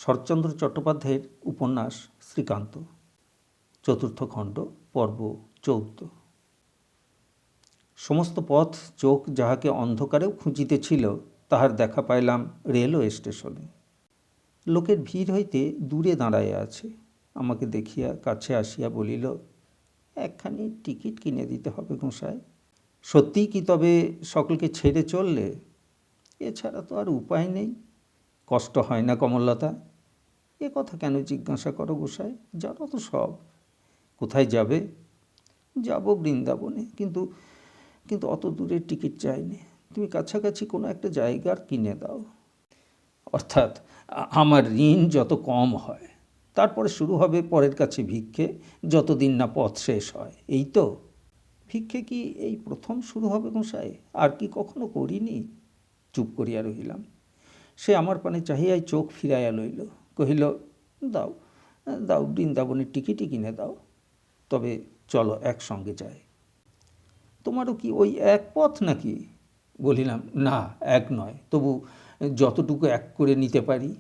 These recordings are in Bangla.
শরৎচন্দ্র চট্টোপাধ্যায়ের উপন্যাস শ্রীকান্ত, চতুর্থ খণ্ড, পর্ব 14। সমস্ত পথ চোখ যাহাকে অন্ধকারেও খুঁজিতেছিল তাহার দেখা পাইলাম রেলওয়ে স্টেশনে। লোকের ভিড় হইতে দূরে দাঁড়াইয়া আছে। আমাকে দেখিয়া কাছে আসিয়া বলিল, একখানি টিকিট কিনে দিতে হবে গোসাই। সত্যিই কি তবে সকলকে ছেড়ে চললে? এছাড়া তো আর উপায় নেই। কষ্ট হয় না কমললতা? এ কথা কেন জিজ্ঞাসা করো গোসাই? জানো তো সব। কোথায় যাবে? যাব বৃন্দাবনে, কিন্তু কিন্তু অত দূরের টিকিট চাইনি। তুমি কাছাকাছি কোনো একটা জায়গার কিনে দাও। অর্থাৎ আমার ঋণ যত কম হয়, তারপরে শুরু হবে পরের কাছে ভিক্ষে, যতদিন না পথ শেষ হয়। এই তো। ভিক্ষে কি এই প্রথম শুরু হবে গোসাই? আর কি কখনো করিনি? চুপ করিয়া রহিলাম। সে আমার পানে চাহিয়াই চোখ ফিরাইয়া লইল। কহিল, দাও দাও, বৃন্দাবনের টিকিটই কিনে দাও। তবে চলো একসঙ্গে যাই। তোমারও কি ওই এক পথ নাকি? বলিলাম, না, এক নয়, তবু যতটুকু এক করে নিতে পারি।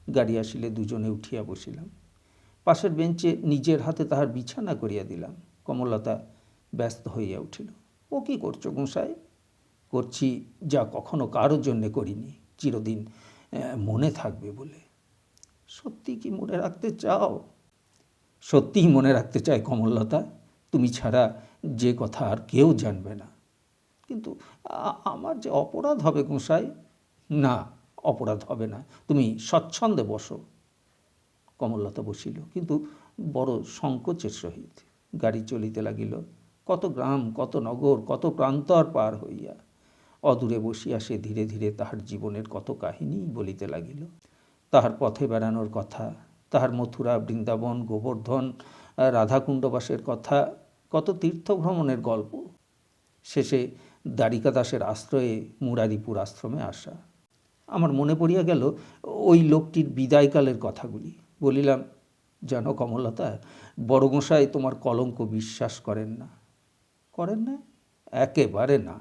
গাড়ি আসিলে দুজনে উঠিয়া বসিলাম। পাশের বেঞ্চে নিজের হাতে তাহার বিছানা করিয়া দিলাম। কমললতা ব্যস্ত হইয়া উঠিল। ও কি করছো গোসাই? করছি যা কখনো কারোর জন্যে করিনি, চিরদিন মনে থাকবে বলে। সত্যি কি মনে রাখতে চাও? সত্যিই মনে রাখতে চাই কমললতা। তুমি ছাড়া যে কথা আর কেউ জানবে না। কিন্তু আমার যে অপরাধ হবে গোসাই। না, অপরাধ হবে না, তুমি স্বচ্ছন্দে বসো। কমললতা বসিল, কিন্তু বড় সংকোচের সহিত। গাড়ি চলিতে লাগিল। কত গ্রাম, কত নগর, কত প্রান্তর পার হইয়া। অদূরে বসিয়া সে ধীরে ধীরে তাহার জীবনের কত কাহিনী বলিতে লাগিল। তাহার পথে বেড়ানোর কথা, তাহার মথুরা, বৃন্দাবন, গোবর্ধন, রাধাকুণ্ডবাসের কথা, কত তীর্থভ্রমণের গল্প। শেষে দ্বারিকাদাসের আশ্রয়ে মুরারিপুর আশ্রমে আসা। আমার মনে পড়িয়া গেল ওই লোকটির বিদায়কালের কথাগুলি। বলিলাম, জানো কমললতা, বড় গোসাই তোমার কলঙ্ক বিশ্বাস করেন না। করেন না? একেবারে না।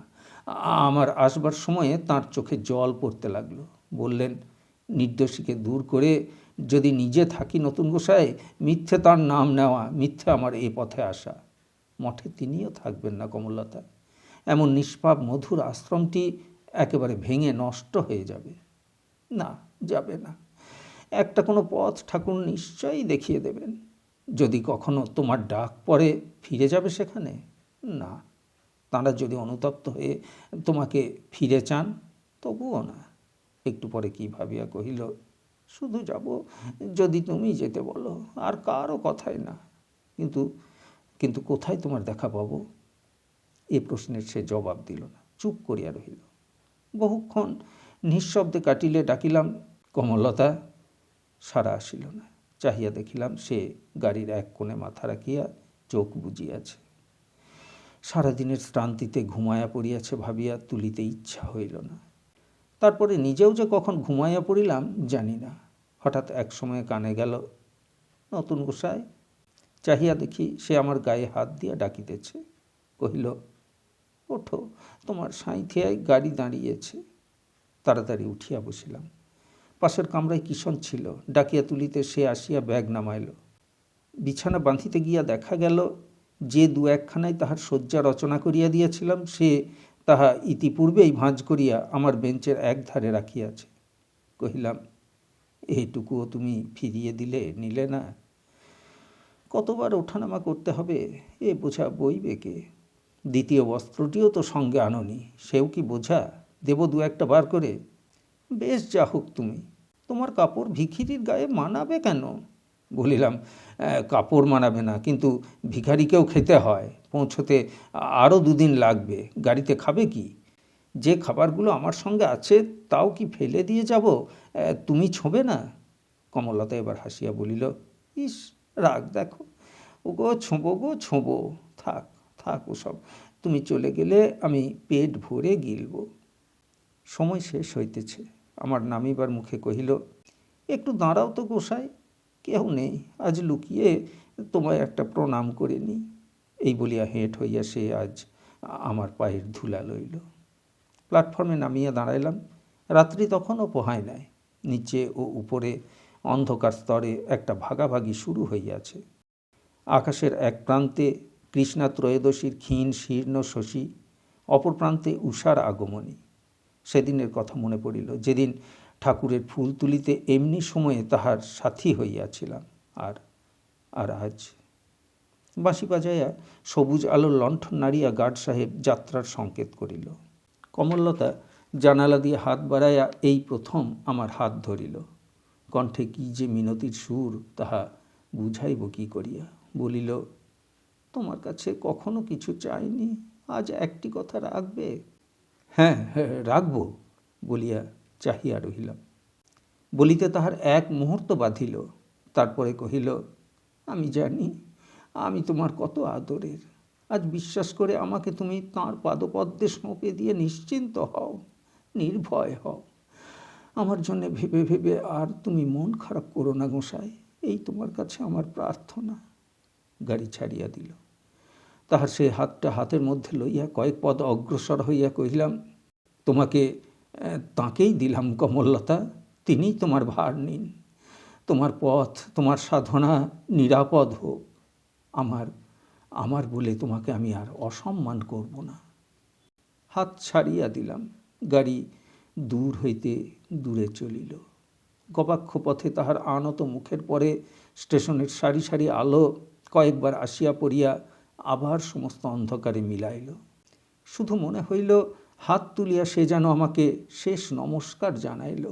আমার আসবার সময়ে তাঁর চোখে জল পড়তে লাগলো। বললেন, নির্দোষীকে দূর করে যদি নিজে থাকি নতুন গোসাই, মিথ্যে তাঁর নাম নেওয়া, মিথ্যে আমার এ পথে আসা। মঠে তিনিও থাকবেন না কমললতা। এমন নিষ্পাপ মধুর আশ্রমটি একেবারে ভেঙে নষ্ট হয়ে যাবে। না, যাবে না। একটা কোনো পথ ঠাকুর নিশ্চয়ই দেখিয়ে দেবেন। যদি কখনো তোমার ডাক পড়ে ফিরে যাবে সেখানে? না, তাঁরা যদি অনুতপ্ত হয়ে তোমাকে ফিরে চান, তবুও না। একটু পরে কি ভাবিয়া কহিল, শুধু যাব যদি তুমি যেতে বলো, আর কারও কথাই না। কিন্তু কিন্তু কোথায় তোমার দেখা পাবো? এ প্রশ্নের সে জবাব দিল না, চুপ করিয়া রহিল। বহুক্ষণ নিঃশব্দে কাটিলে ডাকিলাম, কমললতা। সাড়া আসিল না। চাহিয়া দেখিলাম সে গাড়ির এক কোণে মাথা রাখিয়া চোখ বুজিয়াছে। সারাদিনের শ্রান্তিতে ঘুমাইয়া পড়িয়াছে ভাবিয়া তুলিতে ইচ্ছা হইল না। তারপরে নিজেও যে কখন ঘুমাইয়া পড়িলাম জানি না। হঠাৎ এক সময় কানে গেল, নতুন গোসাই। চাহিয়া দেখি সে আমার গায়ে হাত দিয়া ডাকিতেছে। কহিল, ওঠো, তোমার সাঁইথিয়ায় গাড়ি দাঁড়িয়েছে। তাড়াতাড়ি উঠিয়া বসিলাম। পাশের কামরায় কিষণ ছিল। ডাকিয়া তুলিতে সে আসিয়া ব্যাগ নামাইল। বিছানা বাঁধিতে গিয়া দেখা গেল, যে দু একখানায় তাহার শয্যা রচনা করিয়া দিয়েছিলাম, সে তাহা ইতিপূর্বেই ভাঁজ করিয়া আমার বেঞ্চের এক ধারে রাখিয়াছে। কহিলাম, এইটুকুও তুমি ফিরিয়ে নিলে না? কতবার ওঠানামা করতে হবে, এ বোঝা বইবে কে? দ্বিতীয় বস্ত্রটিও তো সঙ্গে আনোনি, সেও কি বোঝা? দেব দু একটা বার করে? বেশ, যা হোক তুমি। তোমার কাপড় ভিখিরির গায়ে মানাবে কেন? বলিলাম, কাপড় মানাবে না, কিন্তু ভিখারিকেও খেতে হয়। পৌঁছতে আরও 2 দিন লাগবে। গাড়িতে খাবে কি? যে খাবারগুলো আমার সঙ্গে আছে তাও কি ফেলে দিয়ে যাব? তুমি ছোঁবে না? কমললতা এবার হাসিয়া বলিল, ইস, রাগ দেখো। ওগো ছোঁবো গো, ছোঁবো। থাক থাক ওসব। তুমি চলে গেলে আমি পেট ভরে গিলব। সময় শেষ হইতেছে। আমার নামিবার মুখে কহিল, একটু দাঁড়াও তো গোসাই, কেউ নেই, আজ লুকিয়ে তোমায় একটা প্রণাম করে নিই। এই বলিয়া হেঁট হইয়া সে আজ আমার পায়ের ধুলা লইল। প্ল্যাটফর্মে নামিয়া দাঁড়াইলাম। রাত্রি তখনও পোহায় নাই। নিচে ও উপরে অন্ধকার স্তরে একটা ভাগাভাগি শুরু হইয়াছে। আকাশের এক প্রান্তে কৃষ্ণা ত্রয়োদশীর ক্ষীণ শীর্ণ শশী, অপর প্রান্তে উষার আগমনী। সেদিনের কথা মনে পড়িল, যেদিন ঠাকুরের ফুল তুলিতে এমনি সময়ে তাহার সাথী হইয়াছিলাম। আর আর আজ বাঁশি বাজাইয়া সবুজ আলোর লণ্ঠন নাড়িয়া গার্ড সাহেব যাত্রার সংকেত করিল। কমললতা জানালা দিয়ে হাত বাড়াইয়া এই প্রথম আমার হাত ধরিল। কণ্ঠে কি যে মিনতির সুর, তাহা বুঝাইব কি করিয়া। বলিল, তোমার কাছে কখনো কিছু চাইনি, আজ একটি কথা রাখবে? হ্যাঁ হ্যাঁ, রাখব বলিয়া চাহিয়া রহিলাম। বলিতে তাহার এক মুহূর্ত বাঁধিল, তারপরে কহিল, আমি জানি আমি তোমার কত আদরের। আজ বিশ্বাস করে আমাকে তুমি তাঁর পাদপদ্মে সঁপে দিয়ে নিশ্চিন্ত হও, নির্ভয় হও। আমার জন্য ভেবে ভেবে আর তুমি মন খারাপ করো না গোসাই, এই তোমার কাছে আমার প্রার্থনা। গাড়ি ছাড়িয়া দিল। তাহার সেই হাতটা হাতের মধ্যে লইয়া কয়েক পদ অগ্রসর হইয়া কহিলাম, তোমাকে তাঁকেই দিলাম কমললতা, তিনিই তোমার ভার নিন। তোমার পথ, তোমার সাধনা নিরাপদ হোক। আমার বলে তোমাকে আমি আর অসম্মান করব না। হাত ছাড়িয়া দিলাম। গাড়ি দূর হইতে দূরে চলিল। গবাক্ষ পথে তাহার আনত মুখের পরে স্টেশনের সারি সারি আলো কয়েকবার আসিয়া পড়িয়া আবার সমস্ত অন্ধকারে মিলাইল। শুধু মনে হইল হাত তুলিয়া সে যেন আমাকে শেষ নমস্কার জানাইল।